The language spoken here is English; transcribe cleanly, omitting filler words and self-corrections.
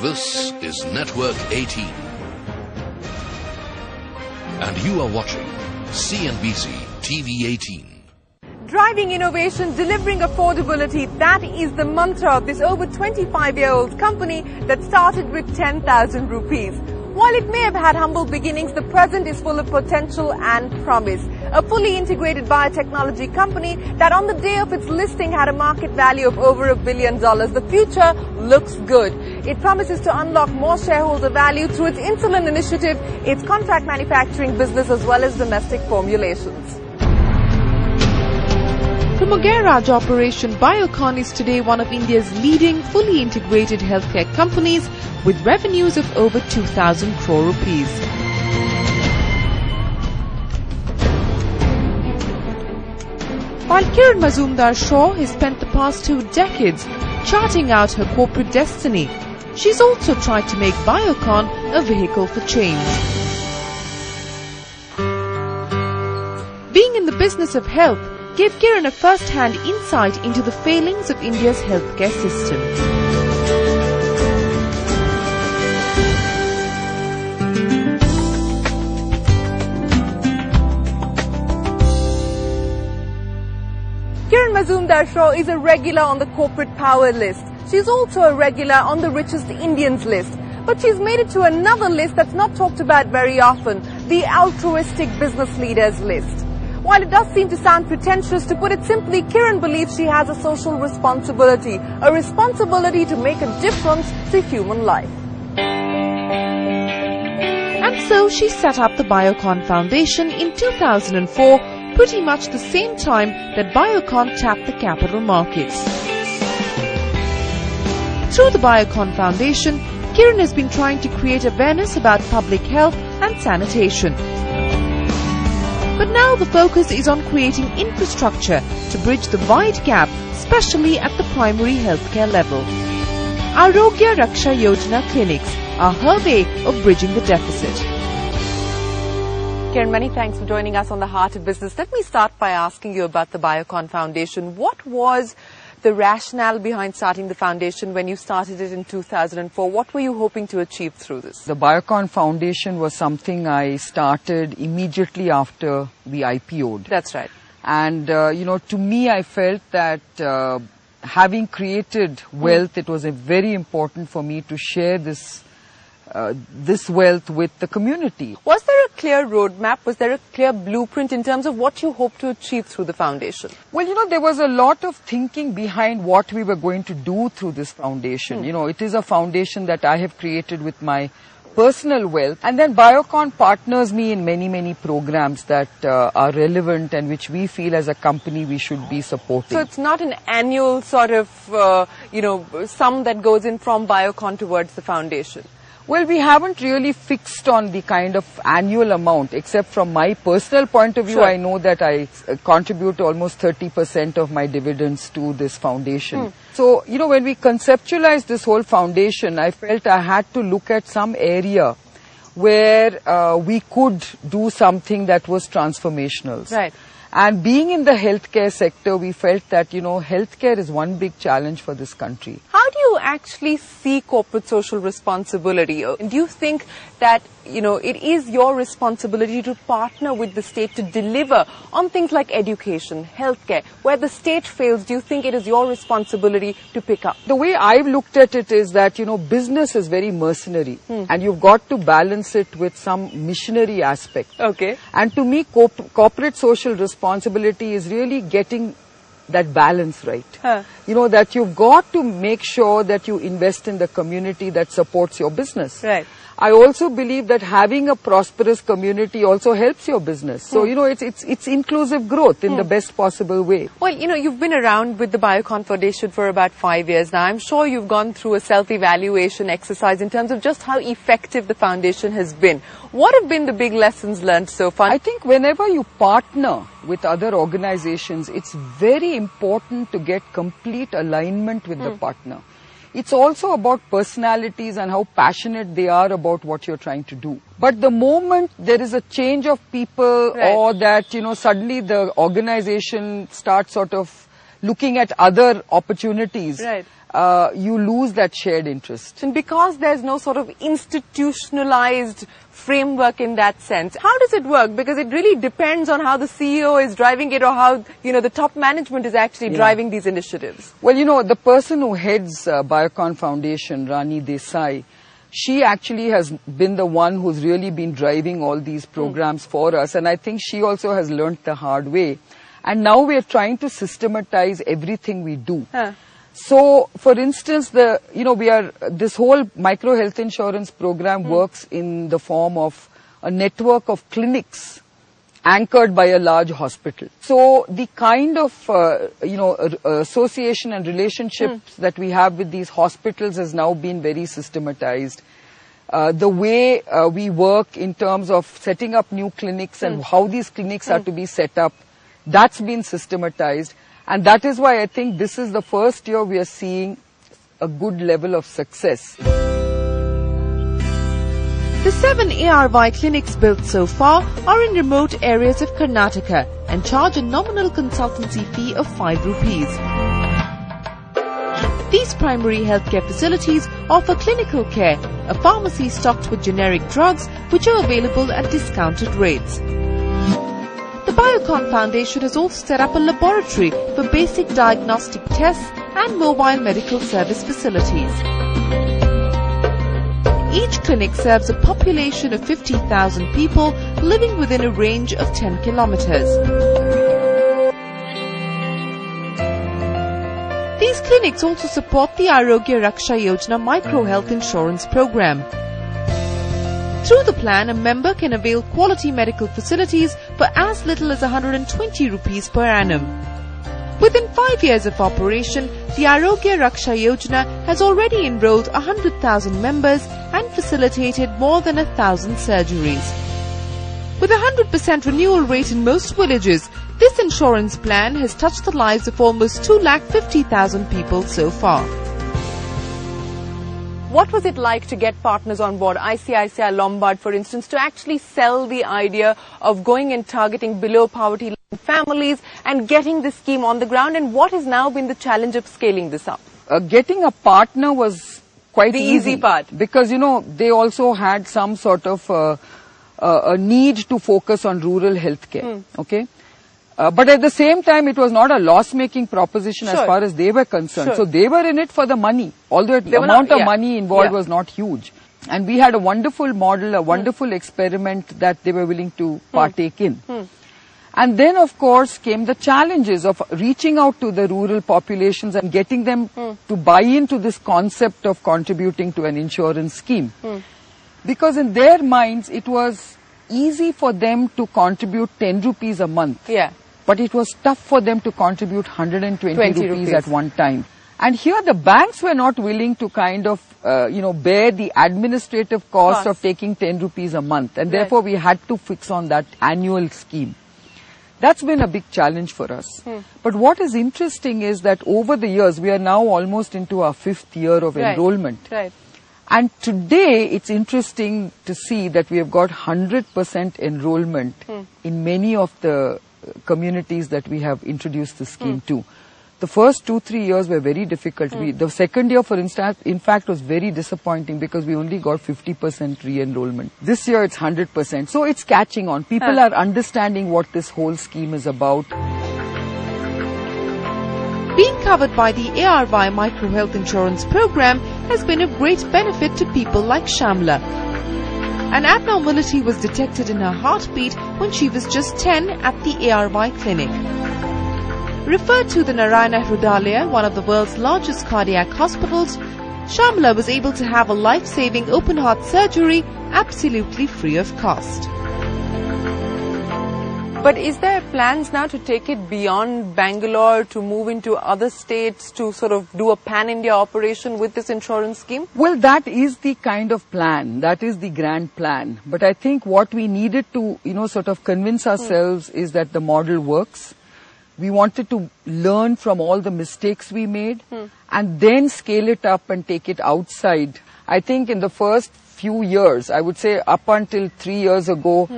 This is Network 18. And you are watching CNBC TV 18. Driving innovation, delivering affordability, that is the mantra of this over 25-year-old company that started with 10,000 rupees. While it may have had humble beginnings, the present is full of potential and promise. A fully integrated biotechnology company that on the day of its listing had a market value of over $1 billion. The future looks good. It promises to unlock more shareholder value through its insulin initiative, its contract manufacturing business as well as domestic formulations. From a garage operation, Biocon is today one of India's leading fully integrated healthcare companies with revenues of over 2,000 crore rupees. While Kiran Mazumdar-Shaw has spent the past 2 decades charting out her corporate destiny, she's also tried to make Biocon a vehicle for change. Being in the business of health gave Kiran a first-hand insight into the failings of India's healthcare system. Kiran Mazumdar-Shaw is a regular on the corporate power list. She's also a regular on the richest Indians list. But she's made it to another list that's not talked about very often, the altruistic business leaders list. While it does seem to sound pretentious, to put it simply, Kiran believes she has a social responsibility, a responsibility to make a difference to human life. And so she set up the Biocon Foundation in 2004, pretty much the same time that Biocon tapped the capital markets. Through the Biocon Foundation, Kiran has been trying to create awareness about public health and sanitation. But now the focus is on creating infrastructure to bridge the wide gap, especially at the primary healthcare level. Arogya Raksha Yojana clinics are her way of bridging the deficit. Kiran, many thanks for joining us on the Heart of Business. Let me start by asking you about the Biocon Foundation. What was the rationale behind starting the foundation when you started it in 2004? What were you hoping to achieve through this? The Biocon Foundation was something I started immediately after we IPO'd. That's right. And, to me, I felt that having created wealth, it was very important for me to share this wealth with the community. Was there a clear roadmap? Was there a clear blueprint in terms of what you hope to achieve through the foundation? Well, there was a lot of thinking behind what we were going to do through this foundation. It is a foundation that I have created with my personal wealth. And then Biocon partners me in many, many programs that are relevant and which we feel as a company we should be supporting. So it's not an annual sort of, sum that goes in from Biocon towards the foundation? Well, we haven't really fixed on the kind of annual amount, except from my personal point of view. Sure. I know that I contribute almost 30% of my dividends to this foundation. So, when we conceptualized this whole foundation, I felt I had to look at some area where we could do something that was transformational. Right. And being in the healthcare sector, we felt that, healthcare is one big challenge for this country. How do you actually see corporate social responsibility? Do you think that, it is your responsibility to partner with the state to deliver on things like education, healthcare? Where the state fails, do you think it is your responsibility to pick up? The way I've looked at it is that, business is very mercenary and you've got to balance it with some missionary aspect. Okay. And to me, corporate social responsibility is really getting that balance right. That you've got to make sure that you invest in the community that supports your business. Right. I also believe that having a prosperous community also helps your business. So, it's inclusive growth in the best possible way. Well, you've been around with the Biocon Foundation for about 5 years now. I'm sure you've gone through a self-evaluation exercise in terms of just how effective the foundation has been. What have been the big lessons learned so far? I think whenever you partner with other organizations, it's very important to get complete alignment with the partner. It's also about personalities and how passionate they are about what you're trying to do. But the moment there is a change of people or that, suddenly the organization starts sort of looking at other opportunities, you lose that shared interest. And because there's no sort of institutionalized framework in that sense, how does it work? Because it really depends on how the CEO is driving it or how, the top management is actually driving these initiatives. Well, the person who heads Biocon Foundation, Rani Desai, she actually has been the one who's really been driving all these programs for us. And I think she also has learnt the hard way. And now we are trying to systematize everything we do. So, for instance, this whole micro health insurance program works in the form of a network of clinics anchored by a large hospital. So, the kind of, association and relationships that we have with these hospitals has now been very systematized. The way we work in terms of setting up new clinics and how these clinics are to be set up, that's been systematized. And that is why I think this is the first year we are seeing a good level of success. The 7 ARY clinics built so far are in remote areas of Karnataka and charge a nominal consultancy fee of 5 rupees. These primary healthcare facilities offer clinical care, a pharmacy stocked with generic drugs which are available at discounted rates. The Biocon Foundation has also set up a laboratory for basic diagnostic tests and mobile medical service facilities. Each clinic serves a population of 50,000 people living within a range of 10 kilometers. These clinics also support the Arogya Raksha Yojana micro health insurance program. Through the plan, a member can avail quality medical facilities for as little as 120 rupees per annum. Within 5 years of operation, the Arogya Raksha Yojana has already enrolled 100,000 members and facilitated more than 1,000 surgeries. With a 100% renewal rate in most villages, this insurance plan has touched the lives of almost 250,000 people so far. What was it like to get partners on board, ICICI Lombard for instance, to actually sell the idea of going and targeting below poverty line families and getting this scheme on the ground, and what has now been the challenge of scaling this up? Getting a partner was quite the easy part. Because, they also had some sort of a need to focus on rural healthcare, okay? But at the same time, it was not a loss-making proposition as far as they were concerned. So they were in it for the money, although the amount of money involved was not huge. And we had a wonderful model, a wonderful experiment that they were willing to partake in. And then, of course, came the challenges of reaching out to the rural populations and getting them to buy into this concept of contributing to an insurance scheme. Because in their minds, it was easy for them to contribute 10 rupees a month. But it was tough for them to contribute 120 rupees at one time. And here the banks were not willing to kind of, bear the administrative cost of taking 10 rupees a month. And therefore we had to fix on that annual scheme. That's been a big challenge for us. But what is interesting is that over the years, we are now almost into our 5th year of enrollment. And today, it's interesting to see that we have got 100% enrollment in many of the communities that we have introduced the scheme to. The first 2-3 years were very difficult. The second year, for instance, in fact, was very disappointing because we only got 50% re-enrollment. This year, it's 100%. So it's catching on. People are understanding what this whole scheme is about. Being covered by the ARY Micro Health Insurance Program has been of great benefit to people like Shamla. An abnormality was detected in her heartbeat when she was just 10 at the ARY clinic. Referred to the Narayana Hrudalaya, one of the world's largest cardiac hospitals, Shamla was able to have a life-saving open-heart surgery absolutely free of cost. But is there plans now to take it beyond Bangalore, to move into other states, to sort of do a pan-India operation with this insurance scheme? Well, that is the kind of plan. That is the grand plan. But I think what we needed to, sort of convince ourselves is that the model works. We wanted to learn from all the mistakes we made and then scale it up and take it outside. I think in the first few years, I would say up until 3 years ago,